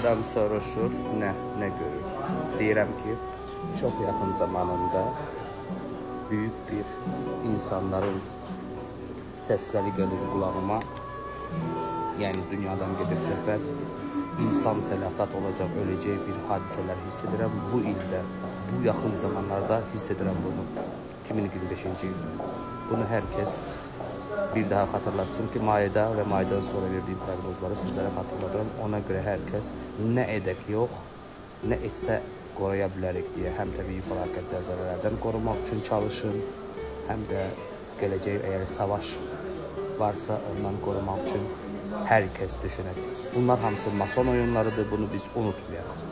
Adam soruşur, ne görürsünüz? Deyirəm ki, çok yakın zamanında büyük bir insanların sesleri gelir kulağıma. Yani dünyadan gelir söhbət. İnsan tələfat olacaq, öləcək bir hadisələr hiss edirəm. Bu ildə, bu yaxın zamanlarda hiss edirəm bunu. 2025-ci ildə. Bunu herkes bir daha hatırlatsın ki, mayda ve maydan sonra verdiğim prognozları sizlere hatırladım. Ona göre herkes ne edək yox, ne etsə qoruya bilərik deyə həm təbii fəlakət zəlzələlərdən qorumaq üçün çalışın, həm də gələcək eğer savaş varsa ondan korumak için herkes düşünür. Bunlar hamısı mason oyunlarıdır, bunu biz unutmayalım.